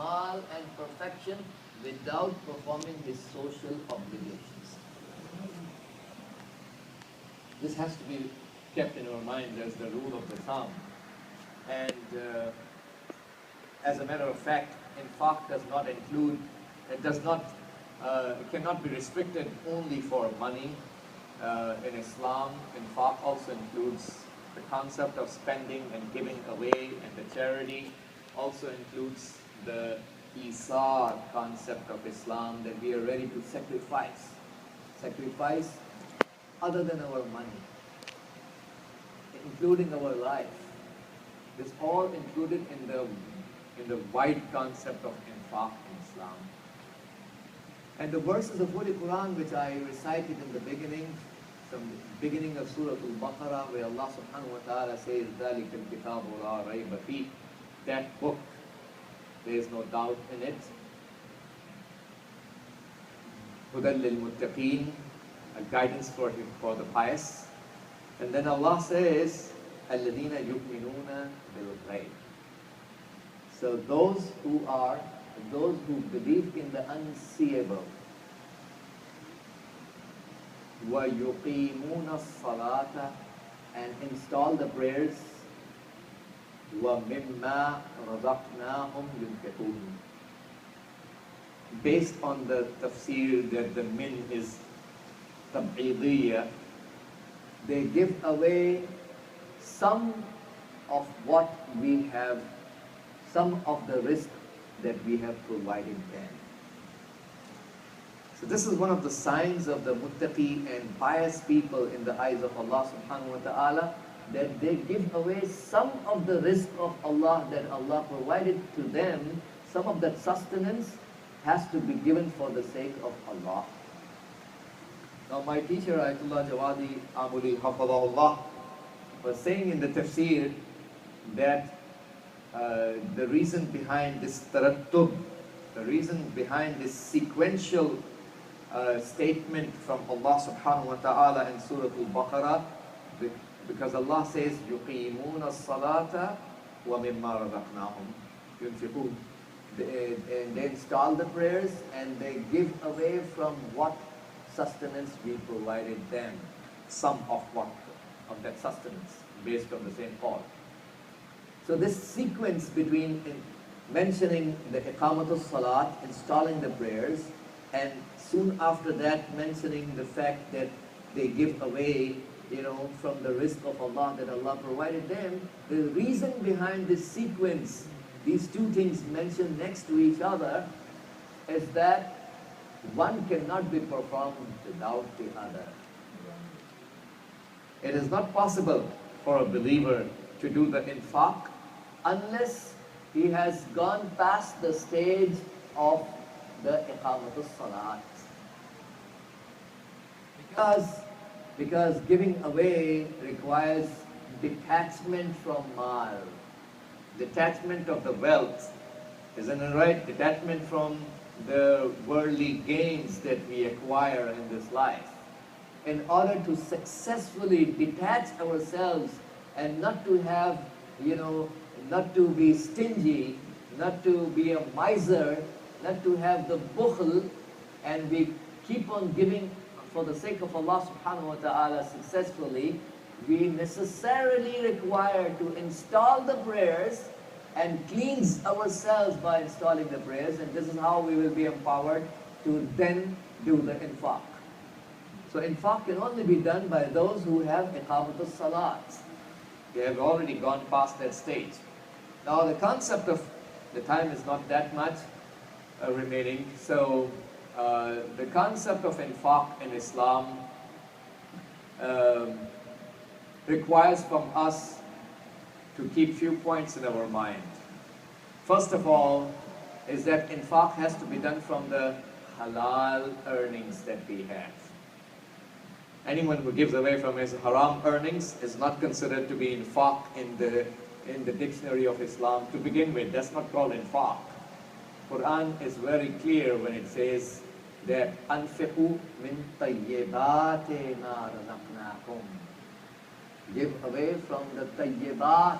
kamal and perfection without performing his social obligations. This has to be kept in our mind as the rule of the thumb. And as a matter of fact, infaq does not include, it cannot be restricted only for money. In Islam, infaq also includes the concept of spending and giving away, and the charity also includes the isar concept of Islam, that we are ready to sacrifice other than our money, including our life. This all included in the wide concept of infaq in Islam. And the verses of Holy Quran which I recited in the beginning, from the beginning of Surah Al-Baqarah, where Allah subhanahu wa ta'ala says, ذَلِكَ الْكِتَابُ لَا رَيْبَ فِيهِ, that book, there is no doubt in it. هُدًى لِلْمُتَّقِينَ, a guidance for the pious. And then Allah says, الَّذِينَ يُؤْمِنُونَ بِالْغَيْبِ. So those who believe in the unseeable, وَيُقِيمُونَ الصَّلَاةَ, and install the prayers, وَمِمَّا رَزَقْنَاهُمْ يُنْفِقُونَ. Based on the tafsir that the min is tab'idiyya, they give away some of what we have, some of the risk that we have provided them. So this is one of the signs of the muttaqi and pious people in the eyes of Allah subhanahu wa ta'ala, that they give away some of the rizq of Allah that Allah provided to them. Some of that sustenance has to be given for the sake of Allah. Now my teacher Ayatollah Jawadi Amuli Hafadahullah was saying in the tafsir that the reason behind this tarattub, the reason behind this sequential statement from Allah subhanahu wa ta'ala in Surah Al-Baqarah, because Allah says, يُقِيمُونَ الصَّلَاةَ وَمِمَّا رَزَقْنَاهُمْ يُنْفِقُونَ. And they install the prayers and they give away from what sustenance we provided them, some of that sustenance, based on the same call. So this sequence between mentioning the iqamatul salat, installing the prayers, and soon after that mentioning the fact that they give away, from the rizq of Allah that Allah provided them, the reason behind this sequence, these two things mentioned next to each other, is that one cannot be performed without the other. It is not possible for a believer to do the infaq unless he has gone past the stage of the iqamatul salat. Because giving away requires detachment from mal, detachment of the wealth, isn't it right? Detachment from the worldly gains that we acquire in this life. In order to successfully detach ourselves and not to have, not to be stingy, not to be a miser, not to have the bukhl, and we keep on giving for the sake of Allah subhanahu wa ta'ala successfully, we necessarily require to install the prayers and cleanse ourselves by installing the prayers, and this is how we will be empowered to then do the infaq. So infaq can only be done by those who have iqamatul salat. They have already gone past that stage. Now the concept of, the time is not that much remaining, so the concept of infaq in Islam requires from us to keep few points in our mind. First of all, is that infaq has to be done from the halal earnings that we have. Anyone who gives away from his haram earnings is not considered to be infaq in the dictionary of Islam to begin with. That's not called infaq. Quran is very clear when it says that أَنْفِقُوا مِنْ طَيِّبَاتِ مَا رَزَقْنَاكُمْ. Give away from the tayyibat,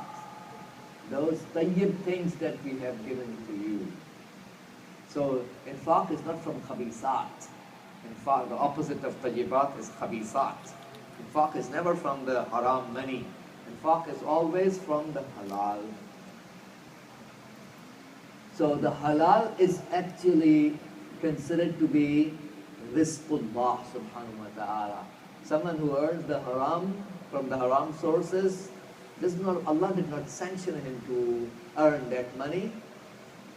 those tayyib things that we have given to you. So infaq is not from khabisat. Infaq, the opposite of tayyibat is khabisat. Infaq is never from the haram money. Infaq is always from the halal. So the halal is actually considered to be rizqullah subhanahu wa ta'ala. Someone who earns the haram from the haram sources, Allah did not sanction him to earn that money.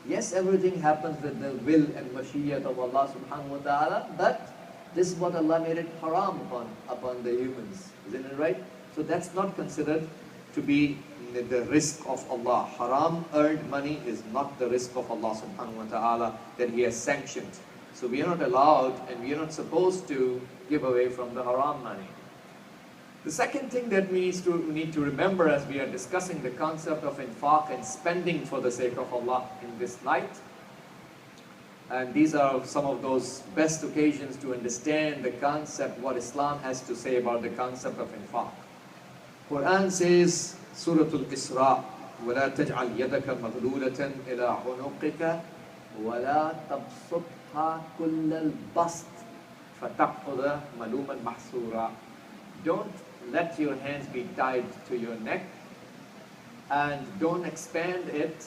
Yes, everything happens with the will and mashiyyat of Allah subhanahu wa ta'ala, but this is what Allah made it haram upon the humans. Isn't it right? So that's not considered to be the risk of Allah. Haram earned money is not the risk of Allah subhanahu wa ta'ala that He has sanctioned. So we are not allowed and we are not supposed to give away from the haram money. The second thing that we need to remember as we are discussing the concept of infaq and spending for the sake of Allah in this light, and these are some of those best occasions to understand the concept, what Islam has to say about the concept of infaq. Quran says, Surah Al-Isra, وَلَا تَجْعَلْ يَدَكَ مَغْلُولَةً إِلَىٰ عُنُقِكَ وَلَا تَبْسُطْهَا كُلَّ الْبَسْطِ فَتَقْعُدَ مَلُومًا مَحْسُورًا. Don't let your hands be tied to your neck and don't expand it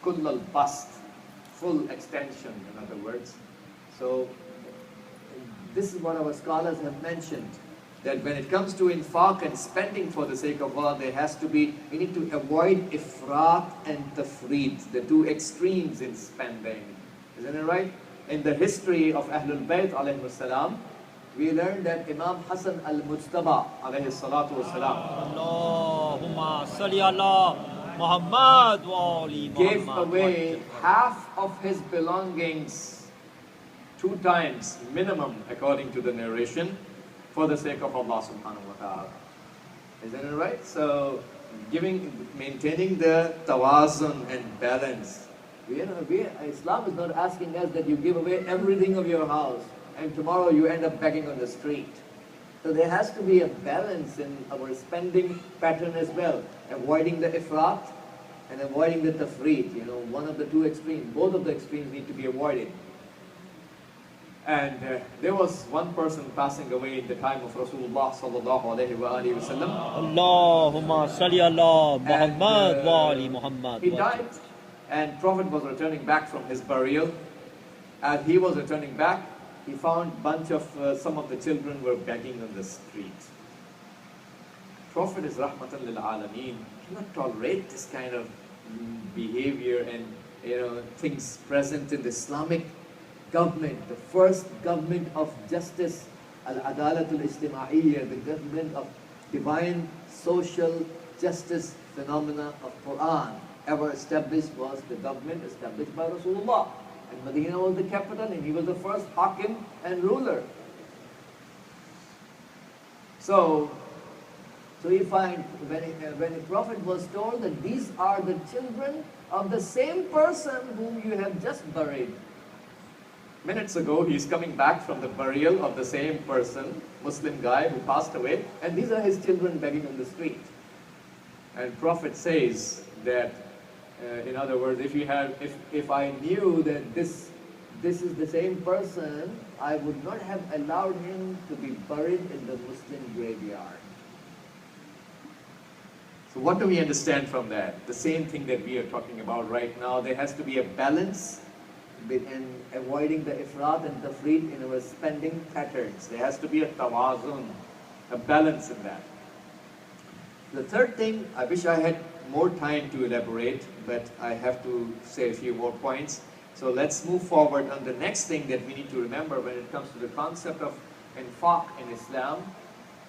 kullal bast, full extension, in other words. So this is what our scholars have mentioned, that when it comes to infaq and spending for the sake of Allah, there has to be, we need to avoid ifrat and tafreet, the two extremes in spending. Isn't it right? In the history of Ahlul Bayt alayhi salam, we learned that Imam Hassan al-Mujtaba alayhi salatu wasalam Allahumma salli ala Muhammad wa ali gave Muhammad. away half of his belongings 2 times minimum, according to the narration, for the sake of Allah subhanahu wa ta'ala. Isn't it right? So maintaining the tawazun and balance. Islam is not asking us that you give away everything of your house and tomorrow you end up begging on the street. So there has to be a balance in our spending pattern as well, avoiding the ifrat and avoiding the tafreet. One of the two extremes, both of the extremes need to be avoided. And there was one person passing away in the time of Rasulullah sallallahu alaihi wasallam. Allahumma salli ala Muhammad wa ali Muhammad. He died, and Prophet was returning back from his burial. As he was returning back, he found some of the children were begging on the street. Prophet is rahmatan lil alameen. He cannot tolerate this kind of behavior and things present in the Islamic government, the first government of justice, al-adalatul ijtima'iyya, the government of divine social justice phenomena of Quran ever established was the government established by Rasulullah. And Medina was the capital and he was the first hakim and ruler. So you find when a prophet was told that these are the children of the same person whom you have just buried. Minutes ago, he's coming back from the burial of the same person, Muslim guy who passed away, and these are his children begging on the street. And Prophet says that, in other words, if I knew that this is the same person, I would not have allowed him to be buried in the Muslim graveyard. So what do we understand from that? The same thing that we are talking about right now. There has to be a balance in avoiding the ifrat and tafreet in our spending patterns. There has to be a tawazun, a balance in that. The third thing, I wish I had more time to elaborate, but I have to say a few more points. So let's move forward on the next thing that we need to remember when it comes to the concept of infaq in Islam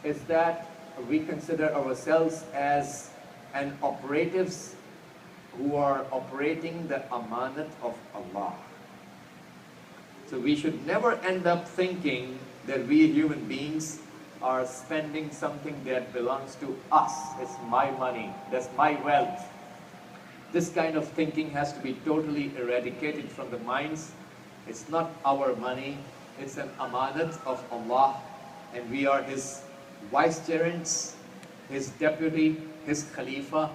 is that we consider ourselves as operatives who are operating the amanat of Allah. So we should never end up thinking that we human beings are spending something that belongs to us. It's my money, that's my wealth. This kind of thinking has to be totally eradicated from the minds. It's not our money, it's an amanat of Allah, and we are His vicegerents, His deputy, His Khalifa,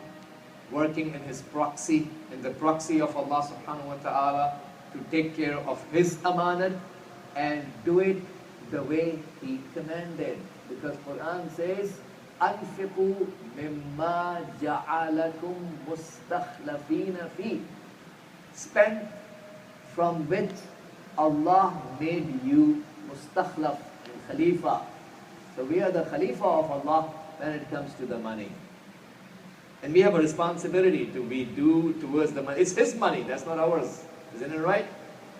working in His proxy, in the proxy of Allah subhanahu wa ta'ala. to take care of his amanat and do it the way he commanded. Because Quran says, أَنْفِقُوا مِمَّا جَعَلَكُمْ مُسْتَخْلَفِينَ فِيهِ. Spend from which Allah made you mustakhlaf and khalifa. So we are the khalifa of Allah when it comes to the money. And we have a responsibility to be due towards the money. It's his money, that's not ours. Isn't it right?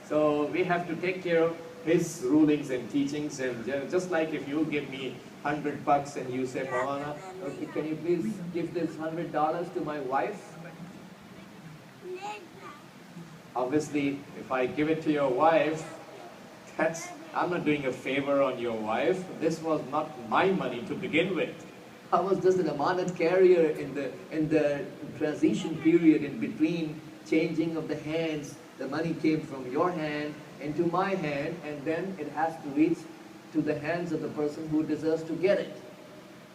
So we have to take care of his rulings and teachings. And just like if you give me $100 and you say, Maulana, okay, can you please give this $100 to my wife? Obviously, if I give it to your wife, I'm not doing a favor on your wife. This was not my money to begin with. I was just an amanat carrier in the transition period in between changing of the hands. The money came from your hand into my hand, and then it has to reach to the hands of the person who deserves to get it,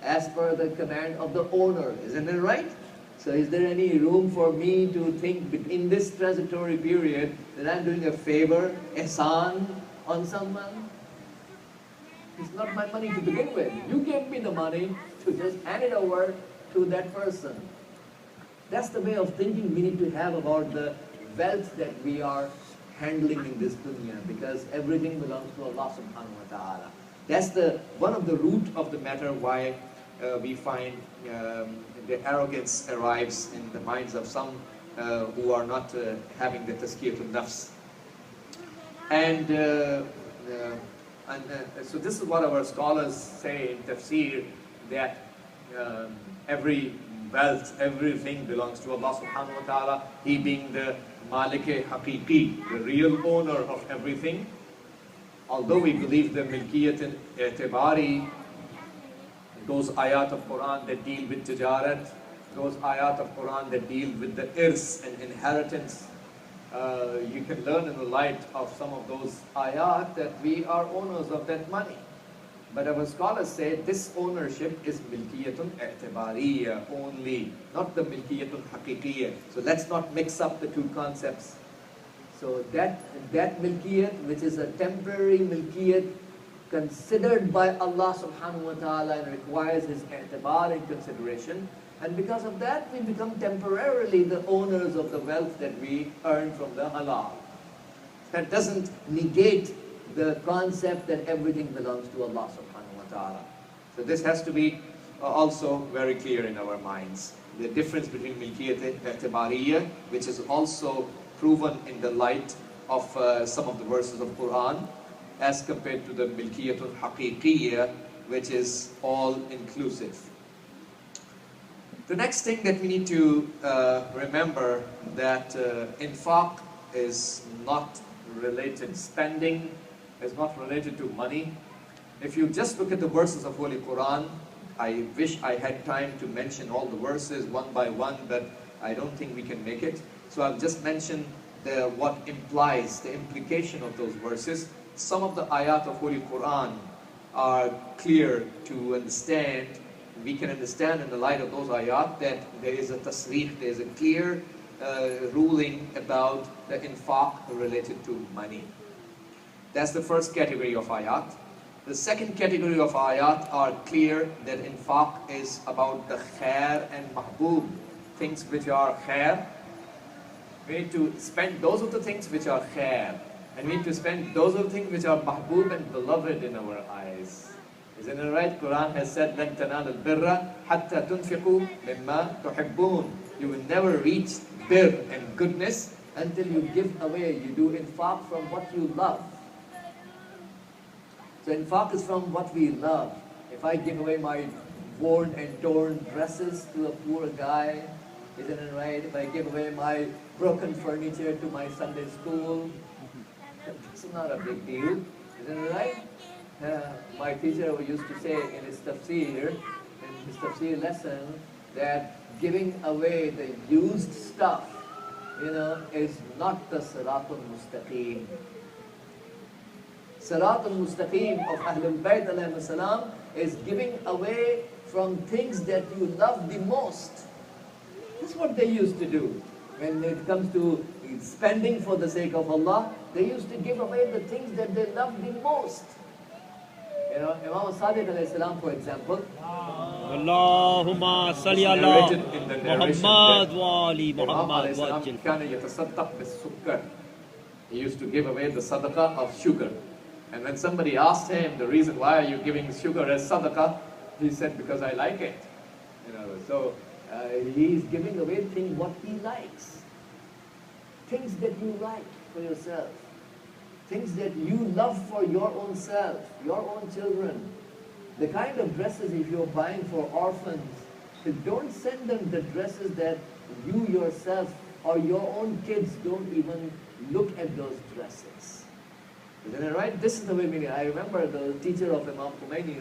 as per the command of the owner. Isn't it right? So is there any room for me to think in this transitory period that I'm doing a favor, ihsan, on someone? It's not my money to begin with. You gave me the money to just hand it over to that person. That's the way of thinking we need to have about the wealth that we are handling in this dunya, because everything belongs to Allah subhanahu wa ta'ala. That's one of the root of the matter why we find the arrogance arrives in the minds of some who are not having the tazkiyatun nafs. And so this is what our scholars say in tafsir, that every wealth, everything belongs to Allah subhanahu wa ta'ala, He being the Malik-e Haqiqi, the real owner of everything. Although we believe the Milkiyat and I'tibari, those ayat of Quran that deal with tijarat, those ayat of Quran that deal with the irs and inheritance, you can learn in the light of some of those ayat that we are owners of that money. But our scholars say this ownership is milkiyatun i'tibariya only, not the milkiyatun haqiqiyya. So let's not mix up the two concepts. So that milkiyat, which is a temporary milkiyat, considered by Allah subhanahu wa ta'ala and requires His i'tibar and consideration. And because of that, we become temporarily the owners of the wealth that we earn from the halal. That doesn't negate the concept that everything belongs to Allah subhanahu wa ta'ala. So this has to be also very clear in our minds. The difference between milkiyat i'tibariyya, which is also proven in the light of some of the verses of Quran, as compared to the milkiyatul haqiqiyya, which is all inclusive. The next thing that we need to remember, that infaq is not related, spending is not related to money. If you just look at the verses of Holy Quran, I wish I had time to mention all the verses one by one, but I don't think we can make it. So I'll just mention what implies, the implication of those verses. Some of the ayat of Holy Quran are clear to understand. We can understand in the light of those ayat that there is a tasrih, there is a clear ruling about the infaq related to money. That's the first category of ayat. The second category of ayat are clear that infaq is about the khair and mahbub, things which are khair. We need to spend those of the things which are khair, and we need to spend those of the things which are mahbub and beloved in our eyes. Isn't it right? Quran has said, لَن تَنَالُوا الْبِرَّ حَتَّى تُنْفِقُوا مِمَّا تُحِبُّونَ. You will never reach birr and goodness until you give away, you do infaq from what you love. So infaq is from what we love. If I give away my worn and torn dresses to a poor guy, isn't it right? If I give away my broken furniture to my Sunday school, it's not a big deal. Isn't it right? My teacher used to say in his tafsir lesson, that giving away the used stuff, is not the Siratul Mustaqim. Siratul Mustaqim of Ahlul Bayt alayhi salam is giving away from things that you love the most. This is what they used to do. When it comes to spending for the sake of Allah, they used to give away the things that they loved the most. You know, Imam Sayyid Ayleya Salam, for example, Allahumma salli ala narrated in the narration Muhammad that wa ali Imam Muhammad alayhi salam wajil. kana yatasaddaq bis-sukkar. He used to give away the sadaqah of sugar. And when somebody asked him the reason why are you giving sugar as sadaqah, he said, because I like it. You know, so he's giving away things what he likes. Things that you like for yourself. Things that you love for your own self, your own children. The kind of dresses if you're buying for orphans, don't send them the dresses that you yourself or your own kids don't even look at those dresses. Isn't it right? This is the way meaning. I remember the teacher of Imam Khomeini,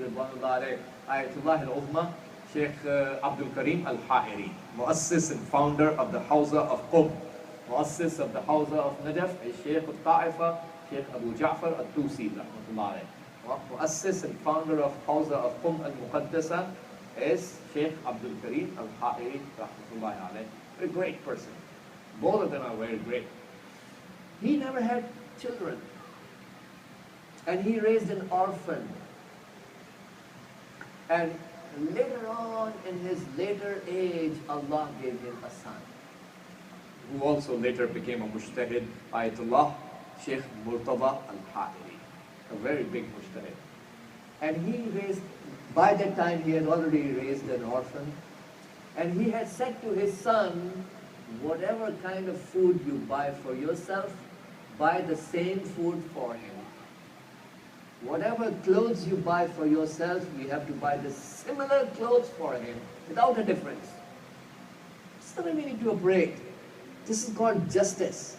Ayatullah al-Uzma, Sheikh Abdul Karim al-Ha'iri, Muassis and founder of the Hawza of Qum, Muassis of the Hawza of Najaf, Sheikh al-Ta'ifa, Sheikh Abu Ja'far al-Tusi, rahmatullah alayh. Muassis and founder of Hawza of Qum al-Muqaddasa is Sheikh Abdul Karim al-Ha'iri, rahmatullah alayh. A great person. Both of them are very great. He never had children. And he raised an orphan. And later on, in his later age, Allah gave him a son, who also later became a mujtahid, Ayatullah Sheikh Murtada al-Ha'iri, a very big mujtahid. And he raised, by that time he had already raised an orphan, and he had said to his son, whatever kind of food you buy for yourself, buy the same food for him. Whatever clothes you buy for yourself, we have to buy the similar clothes for him, without a difference. This is the way we need to operate. This is called justice.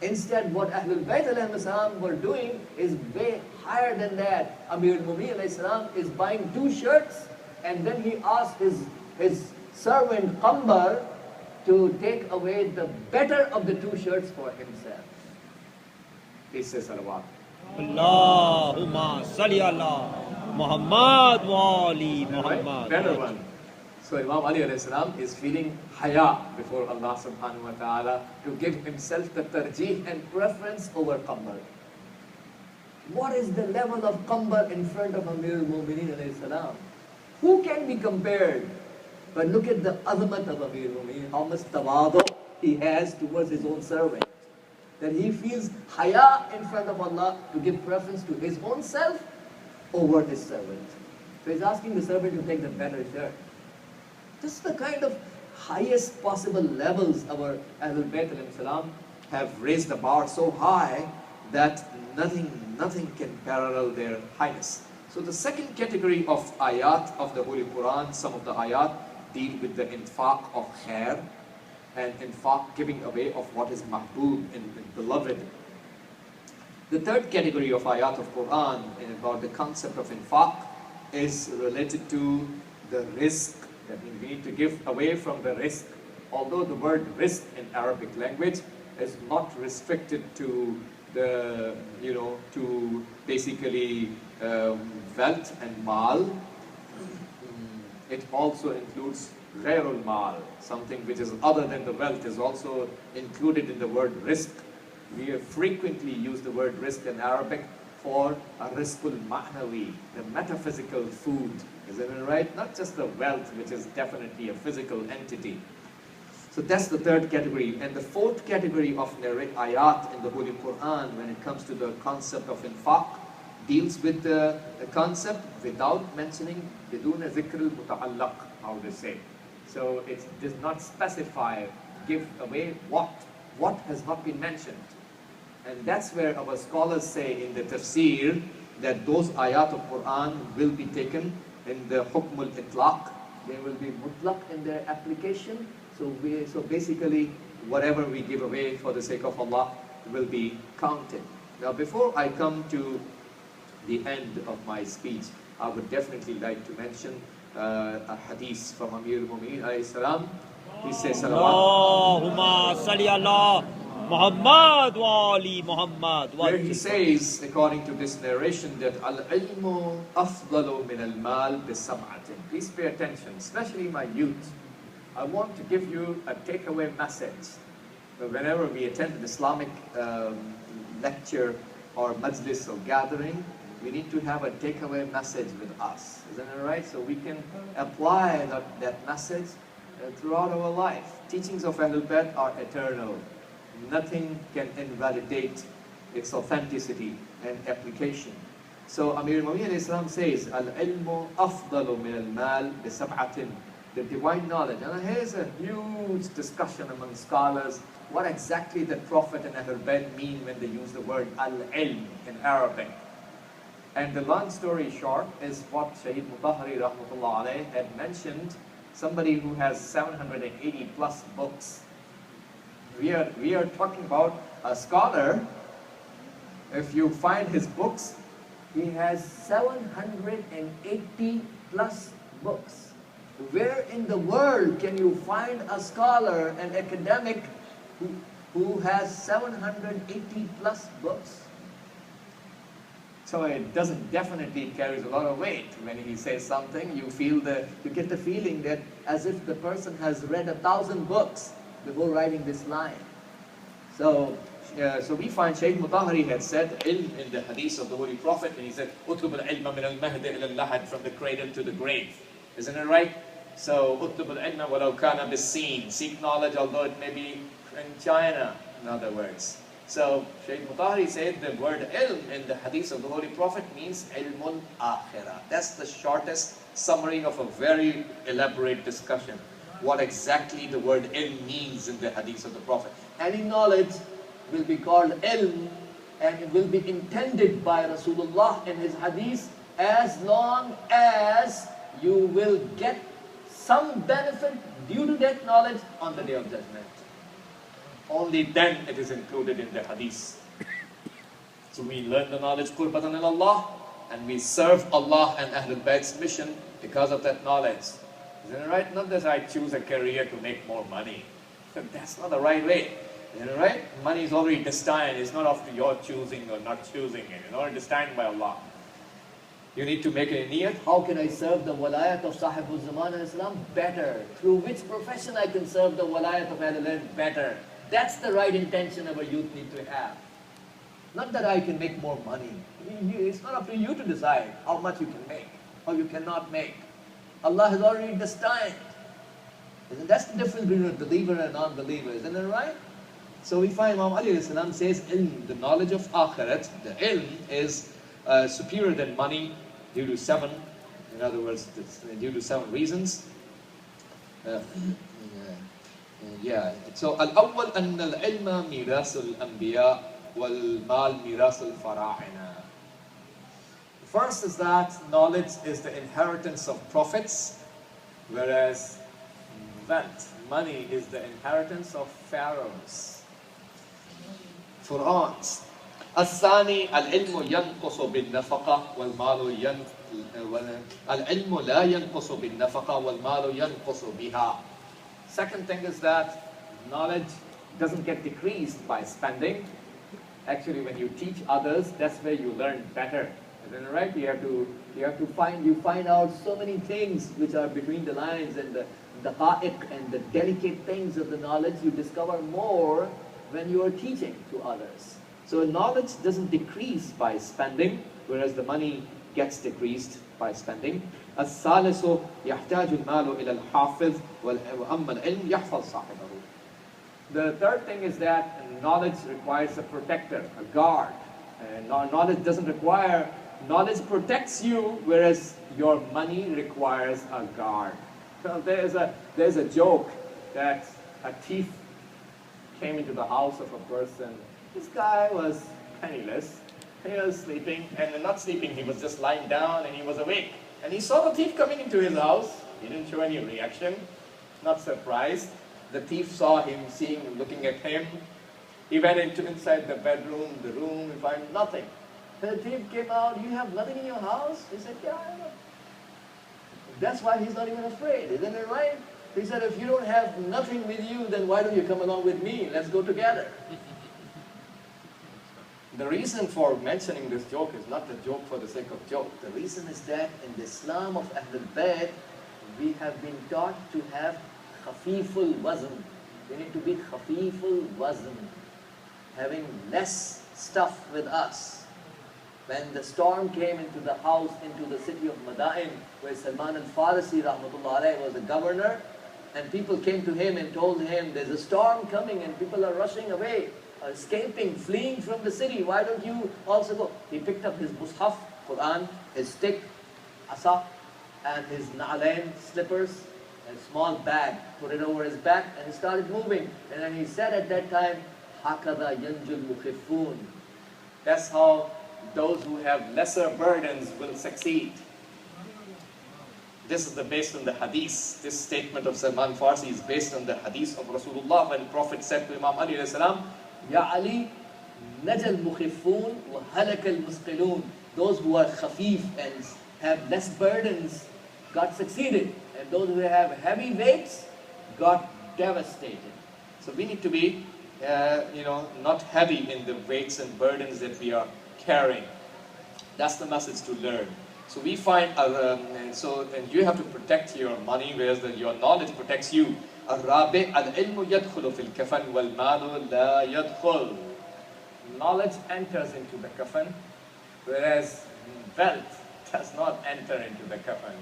Instead, what Ahlul Bayt alayhi salam were doing is way higher than that. Amir al-Mu'mineen alayhi salam is buying 2 shirts, and then he asked his servant Qambar to take away the better of the 2 shirts for himself. He says, salawat. Allahumma salli ala Muhammad wa ali Muhammad. Better one. So Imam Ali alayhi salam is feeling haya before Allah subhanahu wa ta'ala to give himself the tarjih and preference over Qambar. What is the level of Qambar in front of Amir al-Mu'mineen alayhi salam? Who can be compared? But look at the azamat of Amir al-Mu'mineen, how much tawadu he has towards his own servant. That he feels haya in front of Allah to give preference to his own self over his servant. So he's asking the servant to take the better shirt. This is the kind of highest possible levels our Ahlul Bayt alayhi salam have raised the bar so high that nothing can parallel their highness. So the second category of ayat of the Holy Quran, some of the ayat deal with the infaq of khair, and infaq, giving away of what is mahboob and beloved. The third category of ayat of Quran about the concept of infaq is related to the risk. That means we need to give away from the risk. Although the word risk in Arabic language is not restricted to the, to basically wealth and mal, it also includes ghairul mal, something which is other than the wealth is also included in the word risk. We have frequently used the word risk in Arabic for a rizqul ma'nawi, the metaphysical food, isn't it right? Not just the wealth, which is definitely a physical entity. So that's the third category. And the fourth category of ayat in the Holy Quran, when it comes to the concept of infaq, deals with the concept without mentioning bidun zikr al-muta'allaq, how they say. So it does not specify, give away what has not been mentioned. And that's where our scholars say in the tafsir that those ayat of Quran will be taken in the hukm al-itlaq. They will be mutlaq in their application. So basically, whatever we give away for the sake of Allah will be counted. Now, before I come to the end of my speech, I would definitely like to mention a hadith from Amir al-Mu'mineen alayhi salam. He says, Allahumma salli ala Muhammad wa ali Muhammad. Where he says, according to this narration, that al-ilmu afdalu min al-mal bi-sab'atin. Please pay attention, especially my youth. I want to give you a takeaway message. whenever we attend an Islamic lecture or majlis or gathering, we need to have a takeaway message with us. Isn't it right? So we can apply that message throughout our life. Teachings of Ahlul Bayt are eternal. Nothing can invalidate its authenticity and application. So Amir al-Mu'minin Islam says, Al-ilmu afdalu min al-mal bi-sab'atin. The divine knowledge. And here's a huge discussion among scholars what exactly the Prophet and Ahlul Bayt mean when they use the word al-ilm in Arabic. And the long story short is what Sayyid Mutahari rahmatullah alayh had mentioned, somebody who has 780 plus books. We are talking about a scholar. If you find his books, he has 780 plus books. Where in the world can you find a scholar, an academic, who has 780 plus books? So it definitely carries a lot of weight. When he says something, you get the feeling that as if the person has read 1,000 books before writing this line. So we find Shaykh Mutahari had said ilm in the hadith of the Holy Prophet, and he said, "Utlub al-ilma min al-mahdi ila al-lahad," from the cradle to the grave. Isn't it right? So, utlub al-ilma walau kana bis-sin. Seek knowledge, although it may be in China, in other words. So, Shaykh Mutahari said the word ilm in the hadith of the Holy Prophet means ilmul akhirah. That's the shortest summary of a very elaborate discussion. What exactly the word ilm means in the hadith of the Prophet. Any knowledge will be called ilm, and it will be intended by Rasulullah in his hadith as long as you will get some benefit due to that knowledge on the Day of Judgment. Only then it is included in the hadith. So we learn the knowledge qurbatan ila Allah, and we serve Allah and Ahlul Bayt's mission because of that knowledge. Isn't it right? Not that I choose a career to make more money. That's not the right way. Isn't it right? Money is already destined. It's not of your choosing or not choosing it. It's already destined by Allah. You need to make a niyat. How can I serve the walayat of Sahibul Zaman in Islam better? Through which profession I can serve the walayat of Ahlul Bayt better? That's the right intention our youth need to have. Not that I can make more money. It's not up to you to decide how much you can make or you cannot make. Allah has already destined. That's the difference between a believer and a non-believer. Isn't it right? So we find Imam Ali says ilm, the knowledge of akhirat, the ilm is superior than money due to 7. In other words, due to 7 reasons. So al-awwal anna al-ilma miras al-anbiya wal-mal miras al-fara'ina. First is that knowledge is the inheritance of prophets, whereas wealth, money, is the inheritance of pharaohs. Fir'auns. الثاني العلم ينقص بالنفقة والمال العلم لا ينقص بالنفقة والمال ينقص بها. Second thing is that knowledge doesn't get decreased by spending. Actually, when you teach others, that's where you learn better. Isn't it right? You find out so many things which are between the lines, and the daqa'iq and the delicate things of the knowledge you discover more when you are teaching to others. So knowledge doesn't decrease by spending, whereas the money gets decreased by spending. الثالث يحتاج المال إلى الحافظ وأما العلم يحفظ صاحبه. The third thing is that knowledge requires a protector, a guard. And knowledge protects you, whereas your money requires a guard. So there's a joke that a thief came into the house of a person. This guy was penniless. He was sleeping, and not sleeping, he was just lying down, and he was awake. And he saw the thief coming into his house. He didn't show any reaction, not surprised. The thief saw him, looking at him. He went inside the bedroom, the room, he found nothing. The thief came out, "You have nothing in your house?" He said, "Yeah, I know." That's why he's not even afraid, isn't it right? He said, "If you don't have nothing with you, then why don't you come along with me? Let's go together." The reason for mentioning this joke is not a joke for the sake of joke. The reason is that in the Islam of Ahlul Bayt, we have been taught to have khafiful wazn, We need to be khafiful wazn, having less stuff with us. When the storm came into the house, into the city of Madain, where Salman al-Farisi rahmatullah alayhi was the governor, and people came to him and told him, there's a storm coming and people are rushing away, escaping, fleeing from the city. Why don't you also go? He picked up his mushaf, Quran, his stick, asa, and his na'alain, slippers, and a small bag, put it over his back, and he started moving. And then he said at that time, Hakada yanjul mukhifun. That's how those who have lesser burdens will succeed. This is based on the hadith. This statement of Salman Farsi is based on the hadith of Rasulullah, when the Prophet said to Imam Ali alayhi salam, Ya Ali, najal mukhifun wa halakal musqilun. Those who are khafif and have less burdens got succeeded, and those who have heavy weights got devastated. So we need to be, not heavy in the weights and burdens that we are carrying. That's the message to learn. So we find, and you have to protect your money, whereas your knowledge protects you. الرابع العلم يدخل في الكفن والمال لا يدخل. Knowledge enters into the kafan, whereas wealth does not enter into the kafan.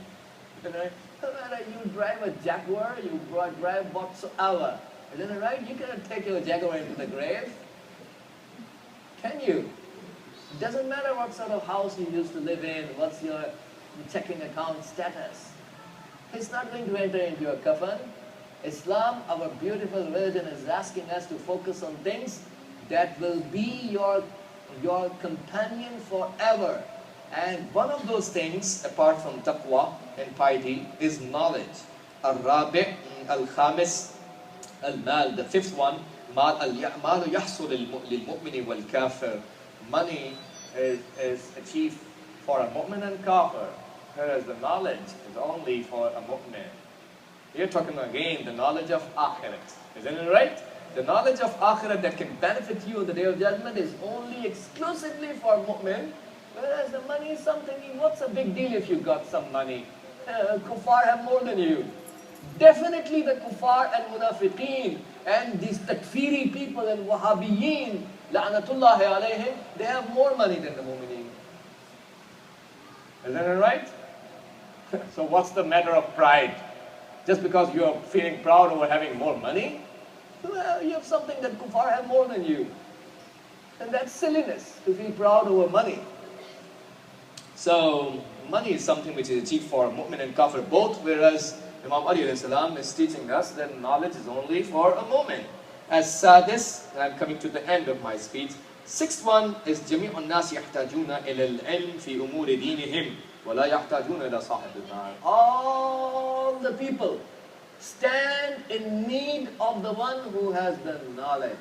No matter you drive a Jaguar, you drive whatsoever, isn't it right? You cannot take your Jaguar into the grave. Can you? It doesn't matter what sort of house you used to live in, what's your checking account status. It's not going to enter into your kafan. Islam, our beautiful religion, is asking us to focus on things that will be your companion forever. And one of those things, apart from taqwa and piety, is knowledge. Al-Rabi' al-Khamis al-Mal, the fifth one, Mal yahsul lil-mu'mini wal-kafir. Money is achieved for a mu'min and kafir, whereas the knowledge is only for a mu'min. You're talking again the knowledge of akhirat. Isn't it right? The knowledge of akhirat that can benefit you on the day of judgment is only exclusively for mu'min, whereas the money is something, what's a big deal if you got some money? Kuffar have more than you. Definitely the kuffar and munafiqeen and these takfiri people and wahhabiyin, la'natullahi alayhim, they have more money than the mu'mineen. Isn't it right? So what's the matter of pride? Just because you are feeling proud over having more money? Well, you have something that kuffar have more than you. And that's silliness, to feel proud over money. So, money is something which is achieved for mu'min and kafir both, whereas Imam Ali alayhi salam is teaching us that knowledge is only for a mu'min. As sadis, I'm coming to the end of my speech. Sixth one is جميع الناس يحتاجون إلى العلم في أمور دينهم ولا يحتاجون إلى صاحب المال. All the people stand in need of the one who has the knowledge.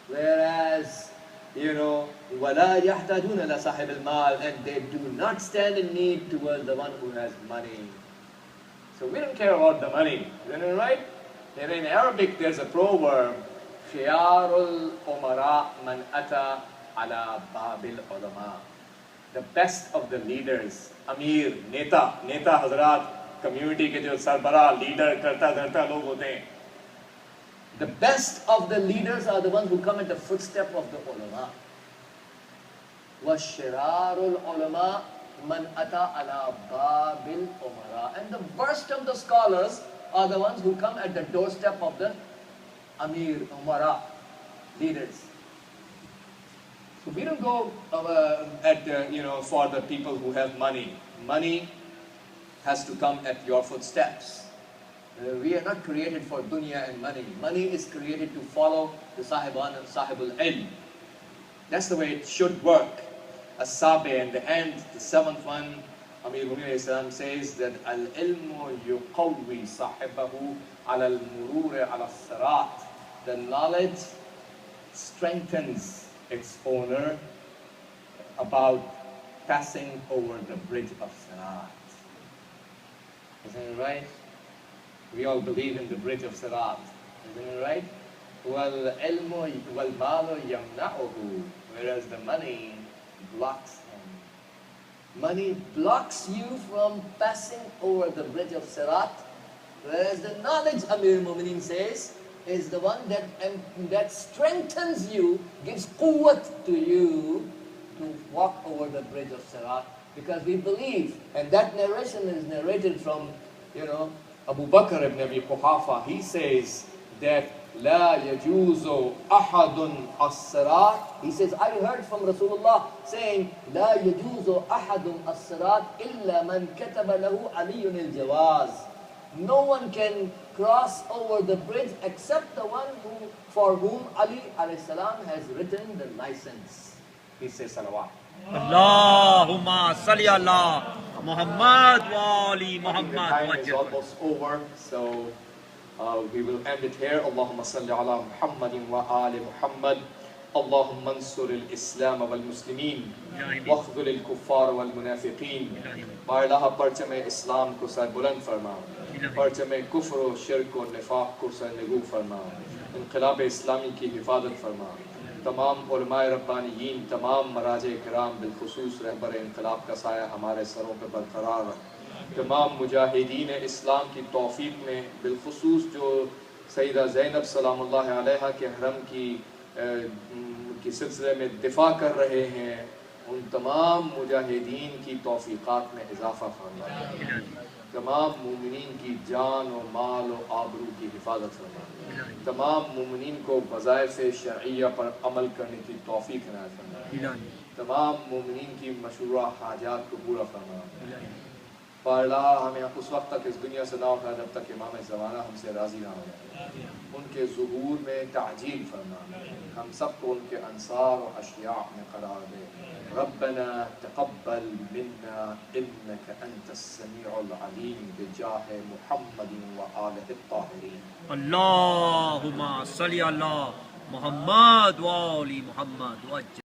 Whereas, وَلَا يَحْتَاجُونَ لَصَاحِبِ الْمَالِ, and they do not stand in need towards the one who has money. So we don't care about the money, isn't it right? And in Arabic there's a proverb, خِيَارُ الْأُمَرَاء مَنْ أَتَى عَلَى بَابِ الْعُلَمَاءِ. The best of the leaders, Amir, Neta Hazrat, community के जो सरबरा, leader, करता धरता लोग होते हैं. The best of the leaders are the ones who come at the footstep of the ulama. وَالشِّرَارُ الْعُلَمَاءِ مَنْ أَتَى عَلَى بَابِ الْأُمَرَاءِ. And the worst of the scholars are the ones who come at the doorstep of the Amir, Umara, leaders. So we don't go for the people who have money. Money has to come at your footsteps. We are not created for dunya and money. Money is created to follow the sahiban and sahibul ilm. That's the way it should work. As-sabi, in the end, the seventh one, Amir Mu'minin Islam says that al-ilmu yuqawwi sahibahu ala al-murur ala al-sirat. The knowledge strengthens its owner about passing over the bridge of sirat. Isn't it right? We all believe in the bridge of sirat. Isn't it right? Wal-ilmu wal-malu yamna'uhu. Whereas the money blocks him. Money blocks you from passing over the bridge of sirat. Whereas the knowledge, Amir Mu'minin says, is the one that strengthens you, gives quwwat to you to walk over the bridge of Sirat. Because we believe, and that narration is narrated from, Abu Bakr ibn Abi Quhafa. He says that لا يجوز أحد الصراط. He says, I heard from Rasulullah saying, لا يجوز أحد الصراط إلا من كتب له علي الجواز. No one can cross over the bridge except the one for whom Ali alayhi salam has written the license. He says, salawat. Allahumma salli ala Muhammad wa ali I think the Muhammad. time is almost over, so we will end it here. Allahumma salli ala Muhammadin wa ali Muhammad. Allahumma ansur al-Islam wal-Muslimin wakhdhul al-Kuffar wal-Munafiqeen. By Allah, parcham Islam ko sar buland farma, parcham kufr و shirk و nifaq ko sar nagoo farma, inqilab islami ki hifazat farma. تمام علماء ربانیین، تمام مراجع کرام، بالخصوص رہبر انقلاب کا سایہ ہمارے سروں پہ برقرار رہے. تمام مجاہدین اسلام کی توفیق میں، بالخصوص جو سیدہ زینب سلام اللہ علیہا کے حرم کی سلسلے میں دفاع کر رہے ہیں، ان تمام مجاہدین کی توفیقات میں اضافہ فرمائے. تمام مومنین کی جان و مال و آبرو کی حفاظت فرمائے. تمام مومنین کو وظائف شرعیہ پر عمل کرنے کی توفیق عنایت فرمائے. تمام مومنین کی مشروع حاجات کو پورا فرمائے. اور اللہ ہمیں اس وقت تک اس دنیا سے نہ اٹھا جب تک امام زمانہ ہم سے راضی نہ ہو جائے. ان کے ظہور میں تعجیل فرما. ہم سب کو ان کے انصار و اشیاء میں قرار دے. ربنا تقبل منا انك انت السميع العليم بجاه محمد وآله الطاهرين. Allahumma salli ala Muhammad wa ali Muhammad.